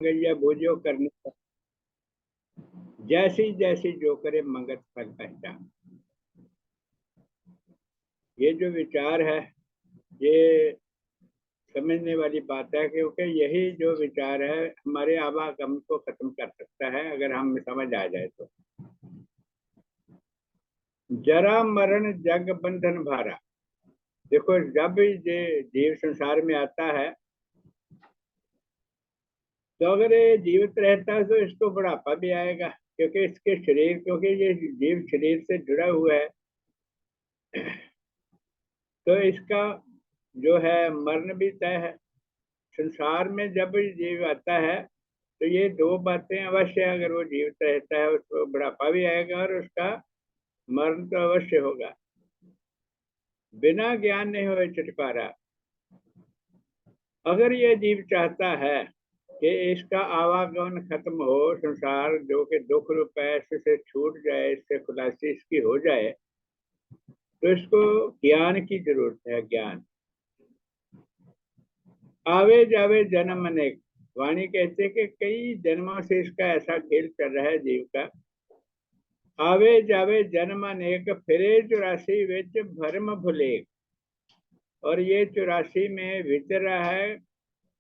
गैया भोजियो करने पर, जैसी जैसी जो करे मंगत फल पहचान। ये जो विचार है, ये समझने वाली बात है, क्योंकि यही जो विचार है हमारे आवागम को खत्म कर सकता है, अगर हम समझ आ जाए तो। जरा मरण जग बंधन भारा। देखो, जब ये जीव संसार में आता है, तो अगर ये जीवित रहता है तो इसको बुढ़ापा भी आएगा, क्योंकि इसके शरीर, क्योंकि ये जीव शरीर से जुड़ा हुआ है, तो इसका जो है मरण भी तय है। संसार में जब जीव आता है, तो ये दो बातें अवश्य, अगर वो जीवित रहता है उसको बुढ़ापा भी आएगा और उसका मरण तो अवश्य होगा। बिना ज्ञान नहीं हुए छुटकारा। अगर ये जीव चाहता है कि इसका आवागमन खत्म हो, संसार जो कि दुख रूप है इससे छूट जाए, इससे खुलासी इसकी हो जाए, तो इसको ज्ञान की जरूरत है। ज्ञान आवे जावे जन्म अनेक। वाणी कहते कि कई जन्मों से इसका ऐसा खेल चल रहा है जीव का। आवे जावे जन्म अनेक, फिरे 84 विच भरम भुलेख। और ये 84 में विचर रहा है।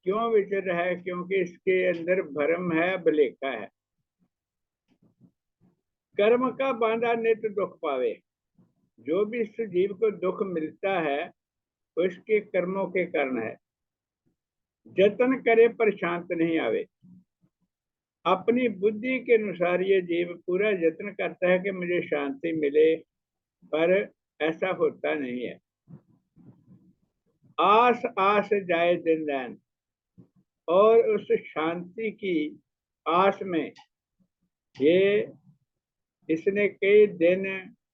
क्यों विचर रहा है? क्योंकि इसके अंदर भरम है, भुलेखा है। कर्म का बांधा नित दुख पावे। जो भी इस जीव को दुख मिलता है वो इसके कर्मों के कारण है। जतन करे पर शांत नहीं आवे। अपनी बुद्धि के अनुसार ये जीव पूरा यत्न करता है कि मुझे शांति मिले, पर ऐसा होता नहीं है। आस आस जाए दिन रैन। और उस शांति की आस में ये इसने कई दिन,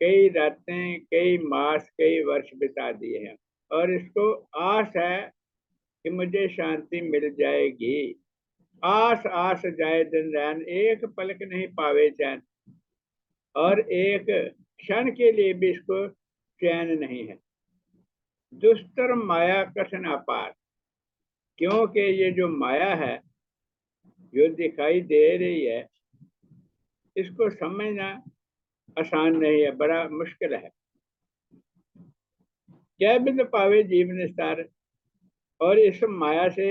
कई रातें, कई मास, कई वर्ष बिता दिए हैं, और इसको आस है कि मुझे शांति मिल जाएगी। आस आस जाए दिन रैन, एक पलक नहीं पावे चैन। और एक क्षण के लिए भी इसको चैन नहीं है। दुष्तर माया कठिन अपार। क्योंकि ये जो माया है जो दिखाई दे रही है, इसको समझना आसान नहीं है, बड़ा मुश्किल है। क्या बिंद पावे जीव निस्तार। और इस माया से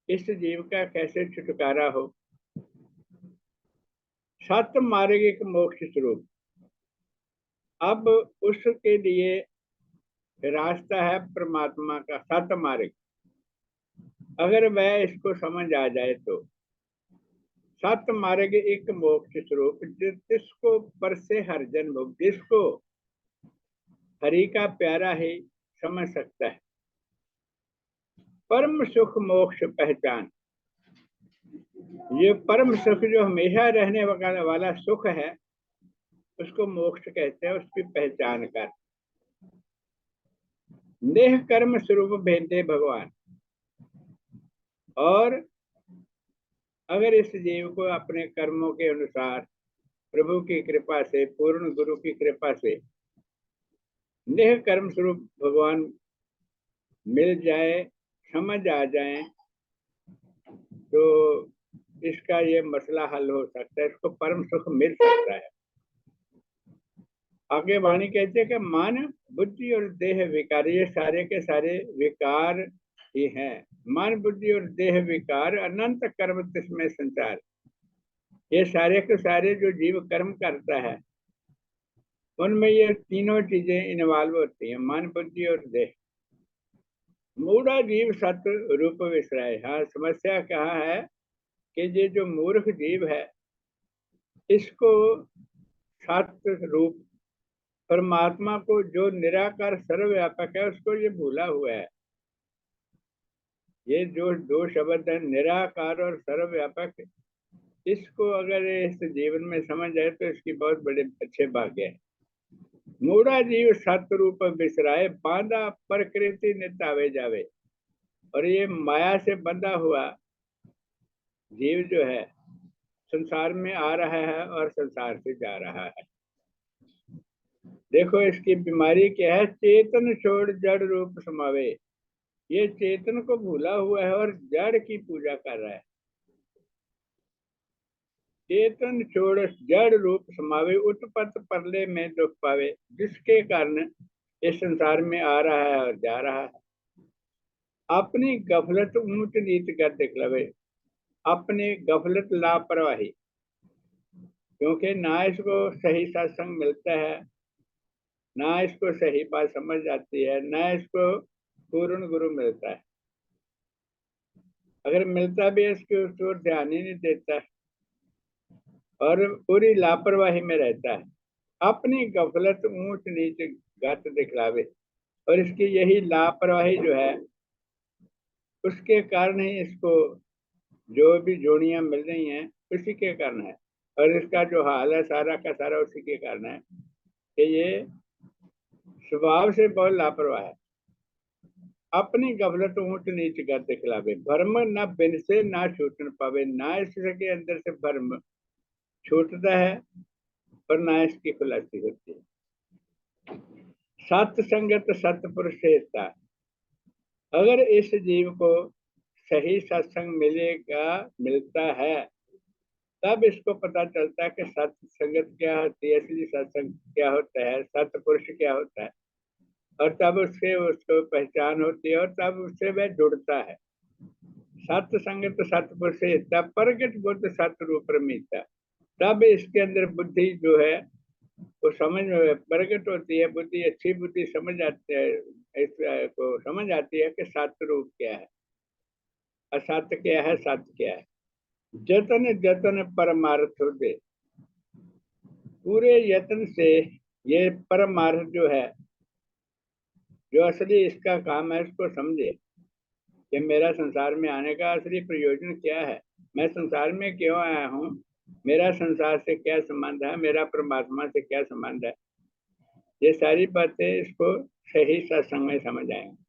इस जीव का कैसे छुटकारा हो। सत मार्ग एक मोक्ष स्वरूप। अब उसके लिए रास्ता है परमात्मा का सत मार्ग। अगर वह इसको समझ आ जाए तो सत मार्ग एक मोक्ष स्वरूप, जिसको पर से हर जन्म, जिसको हरि का प्यारा ही समझ सकता है। परम सुख मोक्ष पहचान। ये परम सुख जो हमेशा रहने वाला सुख है, उसको मोक्ष कहते हैं। उसकी पहचान कर नेह कर्म स्वरूप भेदे भगवान। और अगर इस जीव को अपने कर्मों के अनुसार प्रभु की कृपा से, पूर्ण गुरु की कृपा से नेह कर्म स्वरूप भगवान मिल जाए, समझ आ जाए, तो इसका ये मसला हल हो सकता है, इसको परम सुख मिल सकता है। आगे वाणी कहते हैं कि मन, बुद्धि और देह विकार, ये सारे के सारे विकार ही हैं। मन, बुद्धि और देह विकार, अनंत कर्म तिसमें संचार। ये सारे के सारे जो जीव कर्म करता है, उनमें ये तीनों चीजें इन्वॉल्व होती हैं, मन, बुद्धि और देह। मूढ़ा जीव सत रूप विसराय। हाँ, समस्या कहाँ है कि ये जो मूर्ख जीव है, इसको सत रूप परमात्मा को, जो निराकार सर्वव्यापक है, उसको ये भूला हुआ है। ये जो दो शब्द है, निराकार और सर्वव्यापक, इसको अगर इस जीवन में समझ जाए तो इसकी बहुत बड़े अच्छे भाग्य है। मूढ़ा जीव सतरूप बिसराए, बांधा प्रकृति नितावे जावे। और ये माया से बंधा हुआ जीव जो है संसार में आ रहा है और संसार से जा रहा है। देखो इसकी बीमारी क्या है। चेतन छोड़ जड़ रूप समावे। ये चेतन को भूला हुआ है और जड़ की पूजा कर रहा है। चेतन छोड़ जड़ रूप समावे, उत्पत परले में दुख पावे, जिसके कारण इस संसार में आ रहा है और जा रहा है। अपनी गफलत ऊंच नीच कर दिखलावे, अपनी गफलत लापरवाही, क्योंकि ना इसको सही सत्संग मिलता है, ना इसको सही बात समझ आती है, ना इसको पूर्ण गुरु मिलता है। अगर मिलता भी है इसके उस ओर ध्यान ही नहीं देता और पूरी लापरवाही में रहता है। अपनी गफलत ऊंच नीच गत दिखलावे, और इसकी यही लापरवाही जो है उसके कारण ही इसको जो भी जोड़ियां मिल रही हैं उसी के कारण है, और इसका जो हाल है सारा का सारा उसी के कारण है कि ये स्वभाव से बहुत लापरवाह है। अपनी गफलत ऊंच नीच कर दिखलावे, भ्रम न बिन से ना छूटन पावे, ना इसके अंदर से भ्रम छूटता है और ना इसकी खुलासी होती है। सत्संगत सतपुरुष हेता, अगर इस जीव को सही सत्संग मिलता है, तब इसको पता चलता है कि सत्संगत क्या होती है, असली सत्संग क्या होता है, सतपुरुष क्या होता है, और तब उससे उसको पहचान होती है और तब उससे वह जुड़ता है। सत्संगत सतपुरुष तब प्रगट बुद्ध सतरूप रमीता, तब इसके अंदर बुद्धि जो है वो समझ में प्रगट होती है, बुद्धि अच्छी बुद्धि समझ आती है, इसको समझ आती है कि सत्य रूप क्या है, असत्य क्या है, सत्य क्या है। जतन जतन परमार्थ दे, पूरे यत्न से ये परमार्थ जो है, जो असली इसका काम है, उसको समझे कि मेरा संसार में आने का असली प्रयोजन क्या है, मैं संसार में क्यों आया हूँ, मेरा संसार से क्या संबंध है, मेरा परमात्मा से क्या संबंध है। ये सारी बातें इसको सही सत्संग में समझ आएंगे।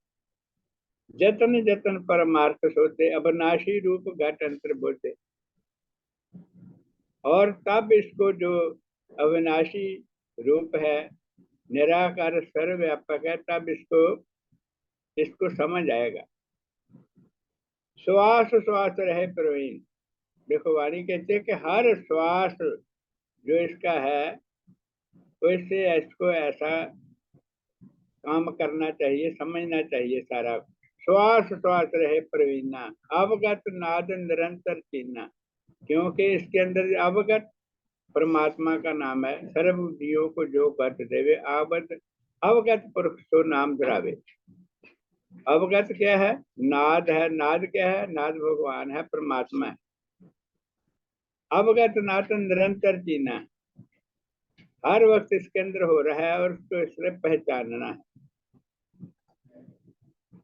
जतन जतन परमार्थ सोते, अविनाशी रूप घट अंतर बोते, और तब इसको जो अविनाशी रूप है, निराकार सर्वव्यापक है, तब इसको इसको समझ आएगा। श्वास श्वास रहे प्रवीण, देखो वाणी कहते हैं कि हर श्वास जो इसका है तो इससे इसको ऐसा काम करना चाहिए, समझना चाहिए सारा। श्वास श्वास रहे प्रवीणा, अवगत नाद निरंतर चीना, क्योंकि इसके अंदर अवगत परमात्मा का नाम है, सर्व जीवों को जो गत देवे, अवगत अवगत पुरुष तो नाम धरावे। अवगत क्या है, नाद है, नाद क्या है, नाद भगवान है, परमात्मा है। अवगत नाद निरंतर जीना, हर वक्त इसके अंदर हो रहा है और उसको इसलिए पहचानना है।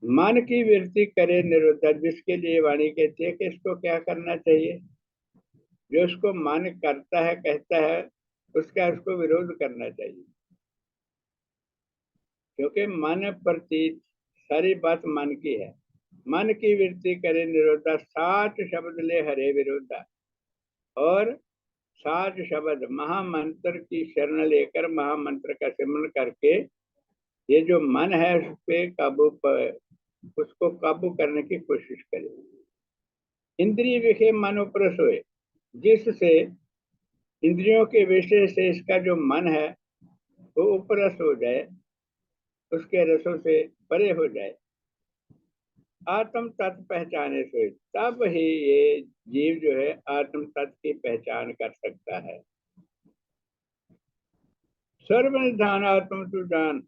मन की वृत्ति करे निरुद्ध, जिसके लिए वाणी कहती है कि इसको क्या करना चाहिए, जो उसको मन करता है कहता है उसका उसको विरोध करना चाहिए, क्योंकि मन प्रतीत सारी बात मन की है। मन की वृत्ति करे निरोधा, साठ शब्द ले हरे विरोधा, और 60 शब्द महामंत्र की शरण लेकर महामंत्र का सिमरन करके ये जो मन है उस पे उसको काबू करने की कोशिश करें। इंद्रिय विषय मन ऊपर सोए, जिससे इंद्रियों के विषय से इसका जो मन है वो उपरस हो जाए, उसके रसों से परे हो जाए। आत्म तत्व पहचाने से तब ही ये जीव जो है आत्म तत्व की पहचान कर सकता है। सर्वनिधान आत्म तु जान,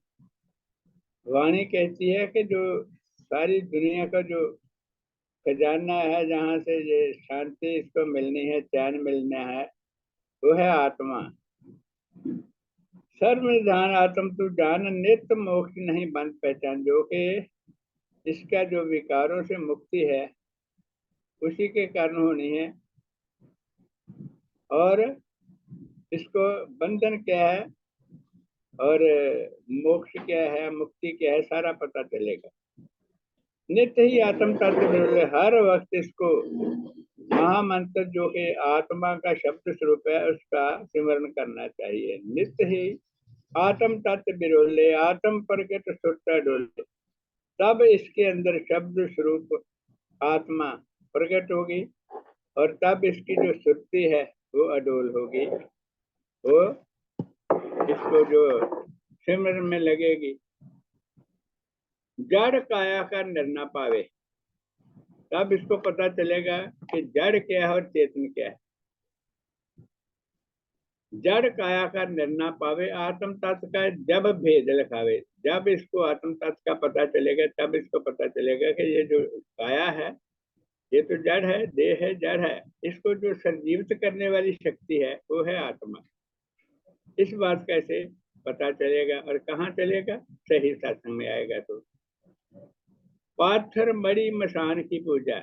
वाणी कहती है कि जो सारी दुनिया का जो खजाना है, जहाँ से ये शांति इसको मिलनी है, चैन मिलना है, वो है आत्मा। सर्वनिधान आत्म तु जान, नित्य मोक्ष नहीं बंद पहचान, जो कि इसका जो विकारों से मुक्ति है उसी के कारण होनी है, और इसको बंधन क्या है और मोक्ष क्या है, मुक्ति क्या है, सारा पता चलेगा। नित्य ही आत्म तत्व मिले, हर वक्त इसको महामंत्र जो कि आत्मा का शब्द स्वरूप है उसका सिमरण करना चाहिए। नित्य ही आत्म तत्व बिरोले, आत्म प्रकट सुरता डोले, तब इसके अंदर शब्द स्वरूप आत्मा प्रकट होगी और तब इसकी जो सुरती है वो अडोल होगी, वो इसको जो सिमरन में लगेगी। जड़ काया का निर्णय पावे, तब इसको पता चलेगा कि जड़ क्या है और चेतन क्या है। जड़ काया का निर्णय पावे, आत्म तत्व का जब भेद लिखावे। जब इसको आत्म तत्व का पता चलेगा, तब इसको पता चलेगा कि ये जो काया है ये तो जड़ है, देह है, जड़ है। इसको जो संजीवित करने वाली शक्ति है वो है आत्मा। इस बात कैसे पता चलेगा और कहाँ चलेगा? सही सत्संग में आएगा। तो पाथर मड़ी मसान की पूजा,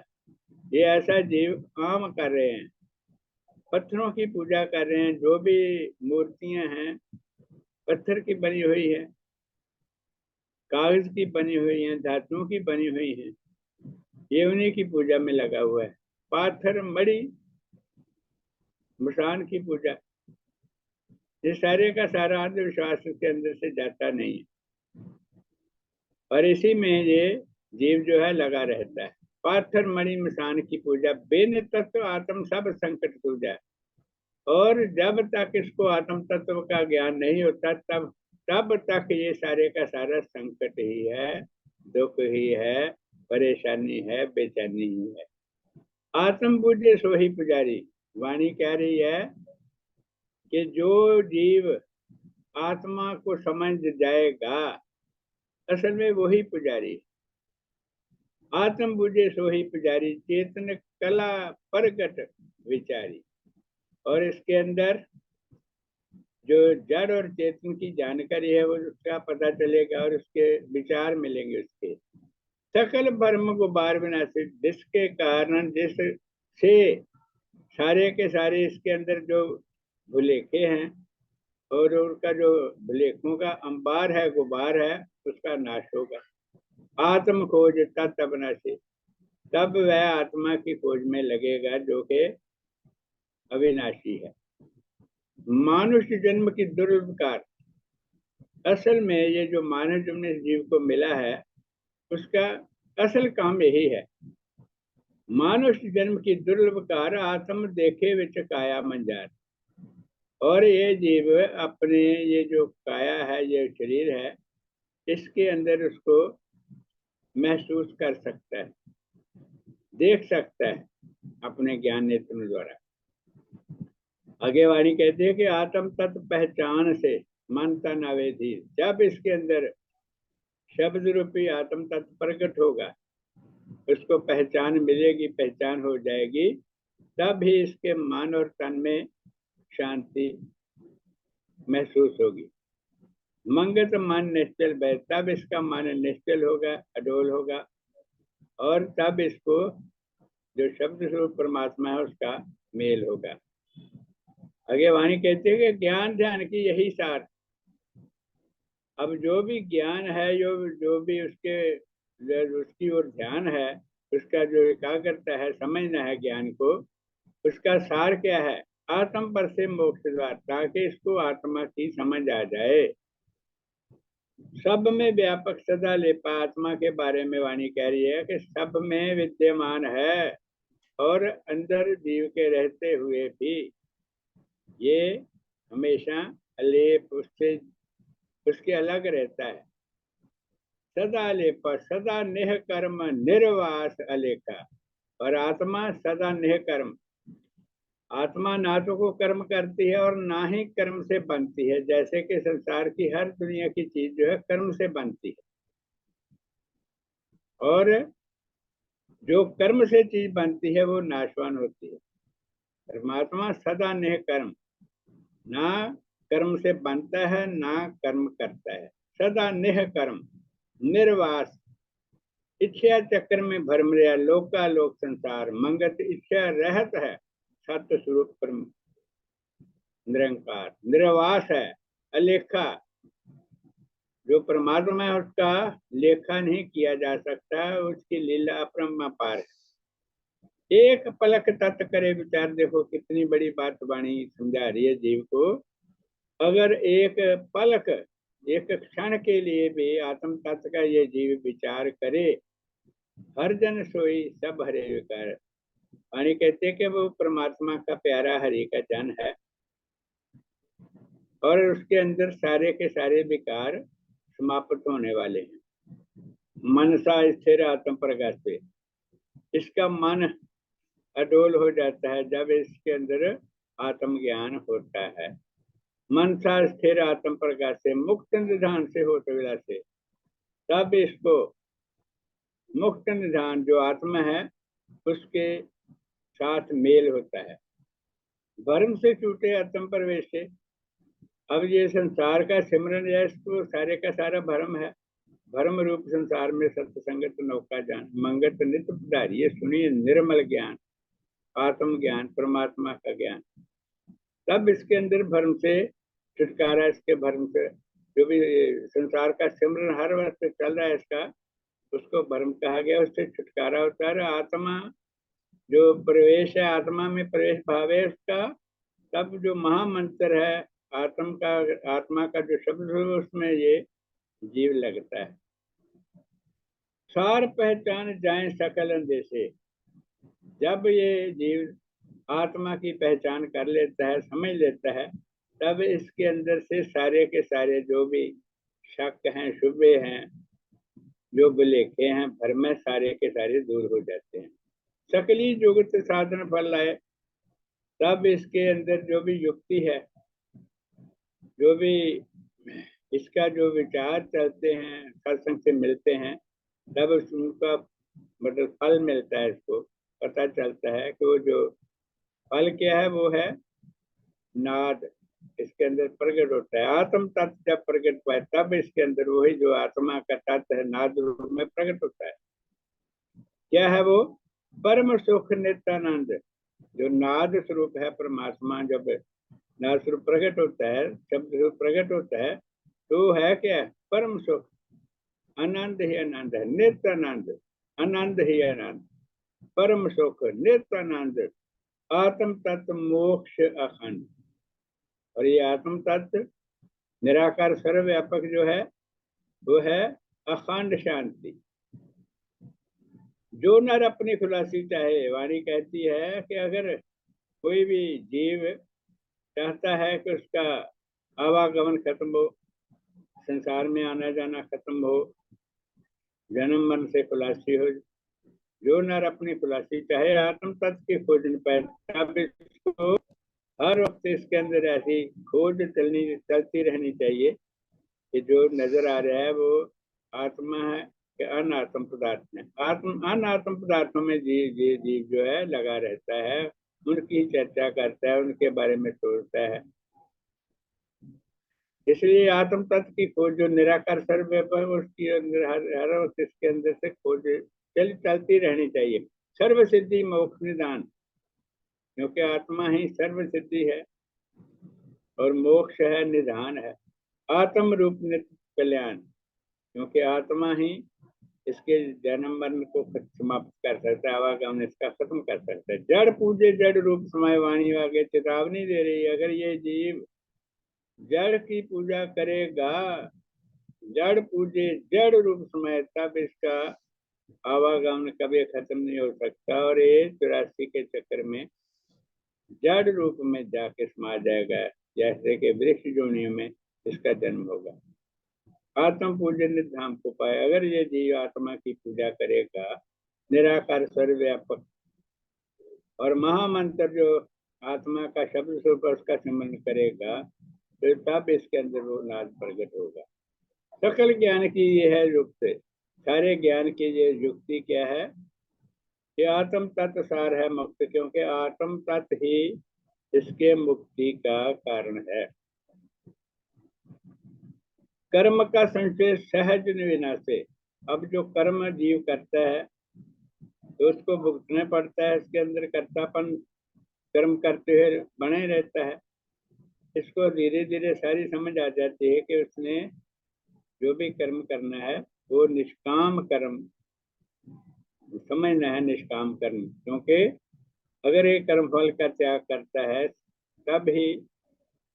ये ऐसा जीव आम कर रहे हैं, पत्थरों की पूजा कर रहे हैं। जो भी मूर्तियां हैं पत्थर की बनी हुई है, कागज की बनी हुई है, धातुओं की बनी हुई है, ये उन्हीं की पूजा में लगा हुआ है। पाथर मड़ी मसान की पूजा, ये सारे का सारा अंधविश्वास के अंदर से जाता नहीं है और इसी में ये जीव जो है लगा रहता है। पाथर मणि मसान की पूजा, बेन तत्व आत्म सब संकट पूजा। और जब तक इसको आत्म तत्व का ज्ञान नहीं होता तब तक ये सारे का सारा संकट ही है, दुख ही है, परेशानी है, बेचैनी ही है। आत्म पूज्य सो ही पुजारी, वाणी कह रही है कि जो जीव आत्मा को समझ जाएगा असल में वही पुजारी। आत्म बुझे सो ही पुजारी, चेतन कला प्रगट विचारी। और इसके अंदर जो जड़ और चेतन की जानकारी है वो उसका पता चलेगा और उसके विचार मिलेंगे। उसके सकल भ्रम गुबार विनाशी, जिसके कारण जिससे सारे के सारे इसके अंदर जो भुलेखे हैं और उनका जो भुलेखों का अंबार है, गुबार है, उसका नाश होगा। आत्म खोज तत्व अविनाशी, तब वह आत्मा की खोज में लगेगा जो कि अविनाशी है। मानुष्य जन्म की दुर्लभकार, असल में ये जो मानव जन्म इस जीव को मिला है उसका असल काम यही है। मानुष्य जन्म की दुर्लभकार, आत्म देखे विच काया मंजार। और ये जीव अपने ये जो काया है, ये शरीर है, इसके अंदर उसको महसूस कर सकता है, देख सकता है अपने ज्ञान नेत्र द्वारा। आगे वाणी कहते हैं कि आत्म तत्व पहचान से मन तन अवेधी, जब इसके अंदर शब्द रूपी आत्म तत्व प्रकट होगा, उसको पहचान मिलेगी, पहचान हो जाएगी, तब ही इसके मन और तन में शांति महसूस होगी। मंगत मन निश्चल भय, तब इसका मन निश्चल होगा, अडोल होगा और तब इसको जो शब्द स्वरूप परमात्मा है उसका मेल होगा। आगे वाणी कहते हैं कि ज्ञान ध्यान की यही सार। अब जो भी ज्ञान है, जो भी उसकी ओर ध्यान है, उसका जो एकाग्रता है, समझना है ज्ञान को, उसका सार क्या है? आत्म पर से मोक्ष द्वार, ताकि इसको आत्मा की समझ आ जाए। सब में व्यापक सदा लेपा, आत्मा के बारे में वाणी कह रही है कि सब में विद्यमान है और अंदर जीव के रहते हुए भी ये हमेशा अलेप, उसके अलग रहता है। सदा लेप, सदा नेह कर्म निर्वास अलेखा। और आत्मा सदा नेह कर्म, आत्मा ना तो को कर्म करती है और ना ही कर्म से बनती है। जैसे कि संसार की हर दुनिया की चीज जो है कर्म से बनती है, और जो कर्म से चीज बनती है वो नाशवान होती है। परमात्मा सदा नेह कर्म, ना कर्म से बनता है ना कर्म करता है। सदा नेह कर्म निर्वास, इच्छा चक्र में भ्रम रहा लोकालोक संसार, मंगत इच्छा रहत है सत्य स्वरूप पर निरंकार। निर्वास है, अलेखा, जो परमात्मा है उसका लेखा नहीं किया जा सकता, उसकी लीला अपरंपार है। एक पलक तत् करे विचार, देखो कितनी बड़ी बात वाणी समझा रही है जीव को। अगर एक पलक, एक क्षण के लिए भी आत्म तत्व का ये जीव विचार करे, हर जन सोई सब हरे विकार, वाणी कहते हैं कि वो परमात्मा का प्यारा हरि का जन है और उसके अंदर सारे के सारे विकार समाप्त होने वाले हैं। मनसा स्थिर आत्म प्रकाश से इसका मन अडोल हो जाता है जब इसके अंदर आत्मज्ञान होता है। मनसा स्थिर आत्म प्रकाश से मुक्त निधान से होते विला से तब इसको मुक्त निधान जो आत्मा है उसके साथ मेल होता है। भ्रम से छूटे आत्म प्रवेश से अब ये संसार का सिमरन है तो सारे का सारा भ्रम है। भ्रम रूप संसार में सत्संगत नौका जान मंगत नित्य पधारी, ये सुनिए निर्मल ज्ञान आत्म ज्ञान परमात्मा का ज्ञान। तब इसके अंदर भ्रम से छुटकारा, इसके भ्रम से जो भी संसार का सिमरन हर वक्त चल रहा है इसका उसको भ्रम कहा गया, उससे छुटकारा होता है। आत्मा जो प्रवेश है, आत्मा में प्रवेश भाव है उसका, तब जो महामंत्र है आत्मा का जो शब्द है उसमें ये जीव लगता है। सार पहचान जाए सकल अंदेशे, जब ये जीव आत्मा की पहचान कर लेता है समझ लेता है तब इसके अंदर से सारे के सारे जो भी शक हैं शुभे हैं जो बुलेखे हैं भ्रम सारे के सारे दूर हो जाते हैं। सकली जुगत साधन फल लाए, तब इसके अंदर जो भी युक्ति है जो भी इसका जो विचार चलते हैं सत्संग से मिलते हैं तब उनका मतलब फल मिलता है। इसको पता चलता है कि वो जो फल क्या है वो है नाद, इसके अंदर प्रकट होता है। आत्म तत्व जब प्रकट हुआ है तब इसके अंदर वही जो आत्मा का तत्व है नाद रूप में प्रकट होता है। क्या है वो? परम सुख नित्यानंद, जो नाद स्वरूप है परमात्मा जब नाद स्वरूप प्रकट होता है शब्द स्वरूप प्रकट होता है तो है क्या? परम सुख, आनंद ही आनंद है, नित्यानंद, आनंद ही आनंद, परम सुख नित्यानंद, आत्म तत्व मोक्ष अखंड। और ये आत्म तत्व निराकार सर्वव्यापक जो है वो है अखंड शांति। जो नर अपनी खुलासी चाहे, वाणी कहती है कि अगर कोई भी जीव चाहता है कि उसका आवागमन खत्म हो, संसार में आना जाना खत्म हो, जन्म मरण से खुलासी हो, जो नर अपनी खुलासी चाहे आत्म तत्व की खोज न पाए, तब इसको हर वक्त इसके अंदर ऐसी खोज चलती रहनी चाहिए कि जो नजर आ रहा है वो आत्मा है कि अनात्म पदार्थ है। अनात्म पदार्थों में जीव जो है लगा रहता है, उनकी चर्चा करता है, उनके बारे में सोचता है। इसलिए आत्म तत्व की खोज जो निराकार सर्वव्यापक उसकी अंदर हर वक्त इसके अंदर से खोज चलती रहनी चाहिए। सर्व सिद्धि मोक्ष निदान, क्योंकि आत्मा ही सर्व सिद्धि है और मोक्ष है निधान है। आत्म रूप नित्य कल्याण, क्योंकि आत्मा ही इसके जन्म मरण को समाप्त कर सकता है, आवागमन इसका खत्म कर सकता है। जड़ पूजे जड़ रूप समय, वाणी आगे चेतावनी दे रही है, अगर ये जीव जड़ की पूजा करेगा, जड़ पूजे जड़ रूप समय, तब इसका आवागमन कभी खत्म नहीं हो सकता और ये 84 के चक्कर में जड़ रूप में जाके समा जाएगा, जैसे कि वृक्ष जोनियों में इसका जन्म होगा। आत्म पूजन धाम को पाए, अगर ये जीव आत्मा की पूजा करेगा, निराकार सर्वव्यापक और महामंत्र जो आत्मा का शब्द स्वरूप उसका संबंध करेगा तो तब इसके अंदर वो नाद प्रकट होगा। सकल ज्ञान की ये है युक्ति, सारे ज्ञान की ये युक्ति क्या है कि आत्म तत्व सार है मुक्त, क्योंकि आत्म तत्व ही इसके मुक्ति का कारण है। कर्म का संशय सहज विनाशे, अब जो कर्म जीव करता है तो उसको भुगतना पड़ता है, इसके अंदर कर्तापन कर्म करते हुए बने रहता है। इसको धीरे धीरे सारी समझ आ जाती है कि उसने जो भी कर्म करना है वो निष्काम कर्म समझना है, निष्काम कर्म, क्योंकि अगर ये कर्म फल का त्याग करता है तब ही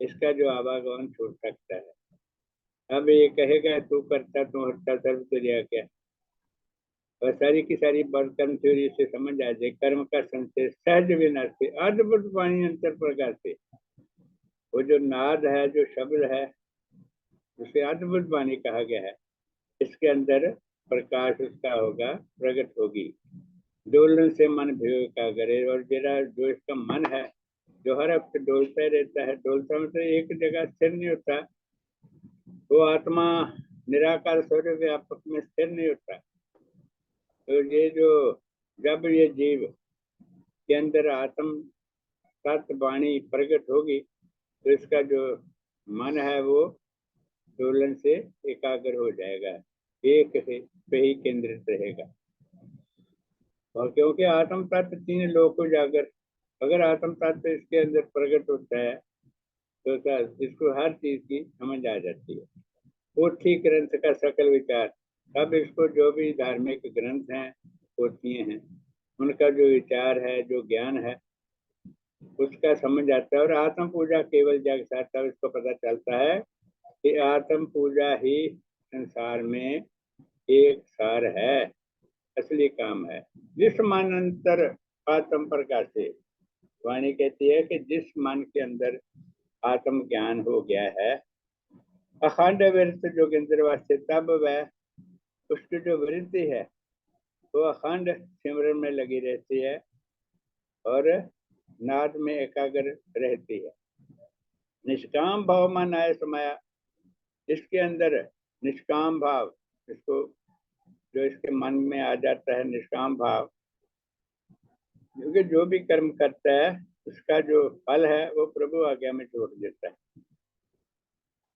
इसका जो आवागमन छूट सकता है। अब ये कहेगा तू करता तू हटता सर्व तुझे क्या, और सारी की सारी बात कर्म थ्योरी से समझ आ जाए। कर्म का संशय सहज विनाश से अद्भुत वाणी अंतर प्रकाश से, वो जो नाद है, जो शब्द है, उसे अद्भुत वाणी कहा गया है। इसके अंदर प्रकाश उसका होगा, प्रकट होगी। डोलन से मन भिगो का करे, और जरा जो इसका मन है, जो हर वक्त डोलता रहता है, डोलता मतलब एक जगह स्थिर नहीं होता, वो आत्मा निराकार स्वरूप व्यापक में स्थिर नहीं होता। तो ये जो, जब ये जीव के अंदर आत्म तत्व वाणी प्रकट होगी, तो इसका जो मन है वो डोलन से एकाग्र हो जाएगा, एक पे ही केंद्रित रहेगा। और क्योंकि आत्म तत्व तीन लोक उजागर, अगर आत्म तत्व इसके अंदर प्रकट होता है तो इसको हर चीज की समझ आ जाती है। पोथी ग्रंथ का सकल विचार, अब इसको जो भी धार्मिक ग्रंथ हैं, पोथियां हैं, उनका जो विचार है, जो ज्ञान है, उसका समझ आता है। और आत्म पूजा केवल जग सार, इसको पता चलता है कि आत्म पूजा ही संसार में एक सार है, असली काम है। जिस मानंतर आत्म प्रकाश से, वाणी कहती है कि जिस मन के अंदर आत्म ज्ञान हो गया है, अखंड वृत्त जोगिंद्र वास्ते, तब वह उसकी जो वृत्ति है वो अखंड सिमरन में लगी रहती है और नाद में एकाग्र रहती है। निष्काम भाव मन आय समाया, इसके अंदर निष्काम भाव, इसको जो इसके मन में आ जाता है निष्काम भाव, क्योंकि जो भी कर्म करता है उसका जो फल है वो प्रभु आज्ञा में छोड़ देता है।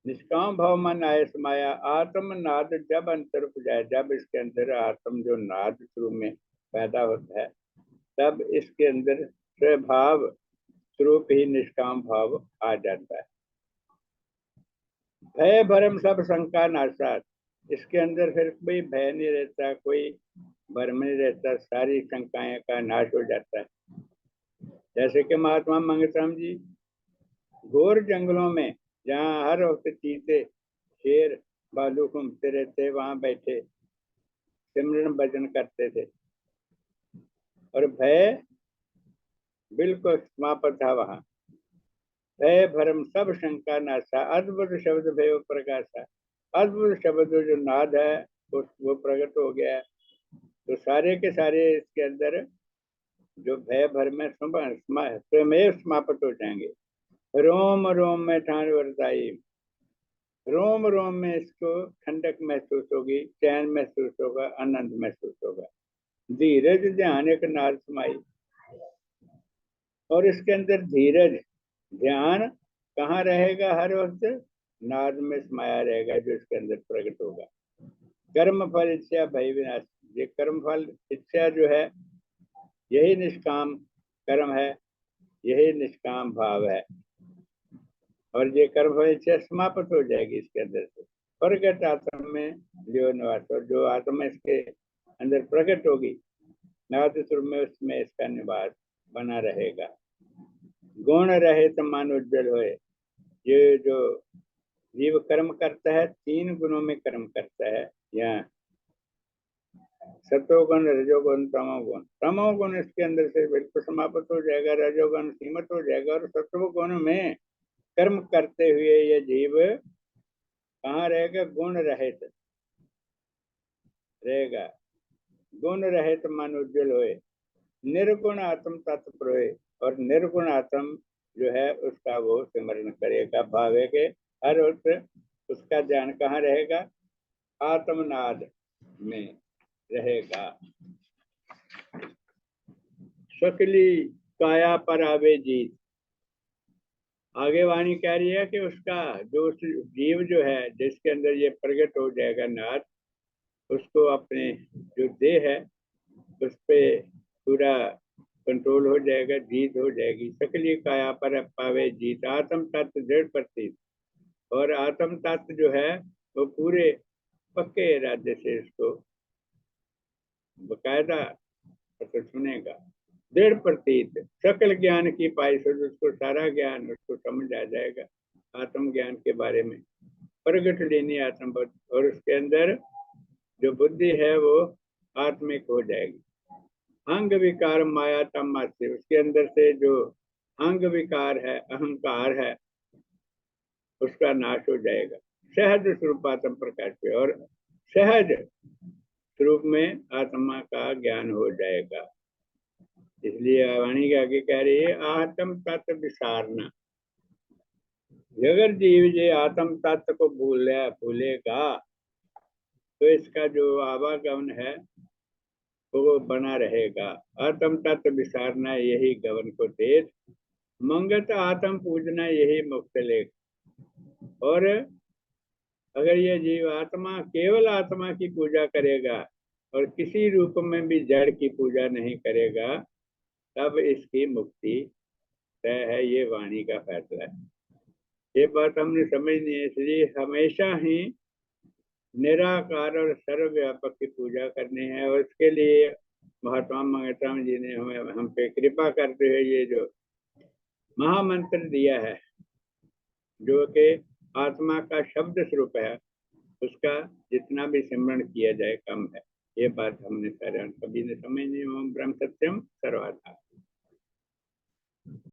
निष्काम भाव मन आय समाया, आत्म नाद जब अंतर जाए, जब इसके अंदर आत्म जो नाद स्वरूप में पैदा होता है, तब इसके अंदर स्वभाव स्वरूप ही निष्काम भाव आ जाता है। भय भरम सब शंका नाशात, इसके अंदर फिर कोई भय नहीं रहता, कोई भरम नहीं रहता, सारी शंकाएं का नाश हो जाता है। जैसे कि महात्मा मंगतराम जी घोर जंगलों में, जहाँ हर वक्त चीते शेर भालू घूमते रहते, वहां बैठे सिमरन भजन करते थे और भय बिल्कुल समाप्त था वहां। भय भरम सब शंका नाशा, अद्भुत शब्द भय प्रकाशा, अद्भुत शब्द जो नाद है वो प्रकट हो गया है। तो सारे के सारे इसके अंदर जो भय भर में स्वयं समाप्त हो जाएंगे। रोम रोम में ठान वर्ताई, रोम रोम में इसको ठंडक महसूस होगी, चैन महसूस होगा, आनंद महसूस होगा। धीरज ध्यान एक नाद समाई, और इसके अंदर धीरज ध्यान कहाँ रहेगा, हर वक्त नाद में समाया रहेगा, जो इसके अंदर प्रकट होगा। कर्म फल इच्छा भय विनाश, ये कर्म फल इच्छा जो है यही निष्काम कर्म है, यही निष्काम भाव है, और ये कर्म फल इच्छा समाप्त हो जाएगी इसके अंदर से। प्रकट आत्मा में जो निवास, और जो आत्मा इसके अंदर प्रकट होगी नाद स्वरूप में, उसमें इसका निवास बना रहेगा। गुण रहे तो मन उज्जवल होए, ये जो जीव कर्म करता है तीन गुणों में कर्म करता है, यहाँ सतोगुण रजोगुण तमोगुण। तमोगुण इसके अंदर से बिल्कुल समाप्त हो जाएगा, रजोगुण सीमित हो जाएगा, और सत्वगुण में कर्म करते हुए ये जीव कहाँ रहेगा, गुण रहित रहेगा। गुण रहित मन उज्जवल होए, निर्गुण आत्म तत्व प्रोए, और निर्गुण आत्म जो है उसका वो सिमरण करेगा। भावे के हर वक्त उसका ध्यान कहाँ रहेगा, आत्मनाद में रहेगा। शकली काया पर आवे जीत, आगे वाणी कह रही है कि उसका जो जीव जो है जिसके अंदर ये प्रकट हो जाएगा नाद, उसको अपने जो देह है उस पर पूरा कंट्रोल हो जाएगा, जीत हो जाएगी। सकली काया पर पावे जीत, आत्म तत्व दृढ़ प्रतीत, और आत्म तत्व जो है वो पूरे पक्के इरादे से इसको बकायदा सुनेगा। दृढ़ प्रतीत सकल ज्ञान की पाई, से उसको सारा ज्ञान उसको समझ आ जाएगा आत्म ज्ञान के बारे में। प्रगट लेनी आत्म, और उसके अंदर जो बुद्धि है वो आत्मिक हो जाएगी। अंग विकार माया तम से, उसके अंदर से जो अंग विकार है, अहंकार है, उसका नाश हो जाएगा। सहज स्वरूपात्म प्रकाश पे, और सहज स्वरूप में आत्मा का ज्ञान हो जाएगा। इसलिए वाणी के आगे कह रही है आत्म तत्व विसारना। अगर जीव ये आत्म तत्व को भूलेगा तो इसका जो आवागमन है वो बना रहेगा। आत्म तत्व विसारना यही गवन को तेज, मंगत आत्म पूजना यही मुक्त लेख। और अगर ये जीव आत्मा केवल आत्मा की पूजा करेगा और किसी रूप में भी जड़ की पूजा नहीं करेगा, तब इसकी मुक्ति तय है। ये वाणी का फैसला है। ये बात हमने समझनी है, इसलिए हमेशा ही निराकार और सर्वव्यापक की पूजा करनी है। और उसके लिए महात्मा मंगतराम जी ने हमें हम पे कृपा करते हुए ये जो महामंत्र दिया है, जो कि आत्मा का शब्द स्वरूप है, उसका जितना भी सिमरण किया जाए कम है। ये बात हमने सभी ने समझनी। ओम ब्रह्म सत्यम सर्वथा।